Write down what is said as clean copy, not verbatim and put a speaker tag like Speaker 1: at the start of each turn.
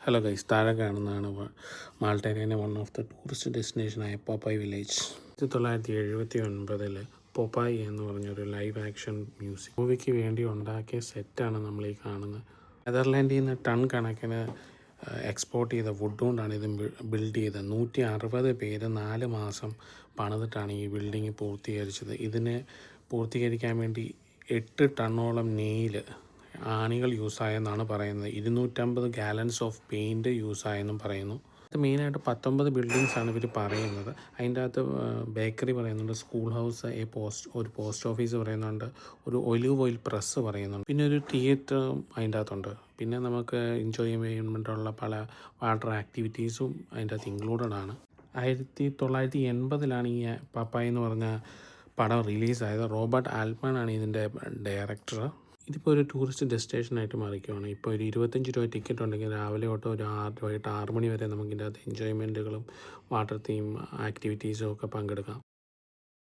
Speaker 1: Hello guys, താഴെ കാണുന്നതാണ് മാൾട്ടയിലെ വൺ ഓഫ് ദ ടൂറിസ്റ്റ് ഡെസ്റ്റിനേഷനായ പോപ്പായ് വില്ലേജ്. 1979 പോപ്പായ് എന്ന് പറഞ്ഞൊരു ലൈവ് ആക്ഷൻ മ്യൂസിക് മൂവിക്ക് വേണ്ടി ഉണ്ടാക്കിയ സെറ്റാണ് നമ്മൾ ഈ കാണുന്നത്. നെതർലാൻഡിൽ നിന്ന് ടൺ കണക്കിന് എക്സ്പോർട്ട് ചെയ്ത വുഡ് കൊണ്ടാണ് ഇത് ബിൽഡ് ചെയ്തത്. 160 പേര് 4 മാസം പണിതിട്ടാണ് ഈ ബിൽഡിങ് പൂർത്തീകരിച്ചത്. ഇതിനെ പൂർത്തീകരിക്കാൻ വേണ്ടി 8 ടണ്ണോളം നെയില് ആണികൾ യൂസായെന്നാണ് പറയുന്നത്. 250 ഗാലൻസ് ഓഫ് പെയിൻറ്റ് യൂസായെന്നും പറയുന്നു. ഇത് മെയിനായിട്ട് 19 ബിൽഡിങ്സാണ് ഇവർ പറയുന്നത്. അതിൻ്റെ അകത്ത് ബേക്കറി പറയുന്നുണ്ട്, സ്കൂൾ ഹൗസ്, ഒരു പോസ്റ്റ് ഓഫീസ് പറയുന്നുണ്ട്, ഒരു ഒലിവ് ഓയിൽ പ്രസ് പറയുന്നുണ്ട്, പിന്നെ ഒരു തിയേറ്ററും അതിൻ്റെ അകത്തുണ്ട്. പിന്നെ നമുക്ക് എൻജോയ് ചെയ്യാൻ വേണ്ടിയിട്ടുള്ള പല വാട്ടർ ആക്ടിവിറ്റീസും അതിൻ്റെ അകത്ത് ഇൻക്ലൂഡഡ് ആണ്. 1980 ഈ പപ്പായ എന്ന് പറഞ്ഞ പടം റിലീസായത്. റോബർട്ട് ആൽട്ട്മൻ ആണ് ഇതിൻ്റെ ഡയറക്ടർ. ഇതിപ്പോൾ ഒരു ടൂറിസ്റ്റ് ഡെസ്റ്റിനേഷനായിട്ട് മാറിക്കുകയാണ്. ഇപ്പോൾ ഒരു 25 രൂപ ടിക്കറ്റ് ഉണ്ടെങ്കിൽ രാവിലെ തൊട്ട് വൈകിട്ട് 6 മണി വരെ നമുക്ക് ഇതിൻ്റെ അകത്ത് എൻജോയ്മെൻറ്റുകളും വാട്ടർ തീം ആക്ടിവിറ്റീസും ഒക്കെ പങ്കെടുക്കാം.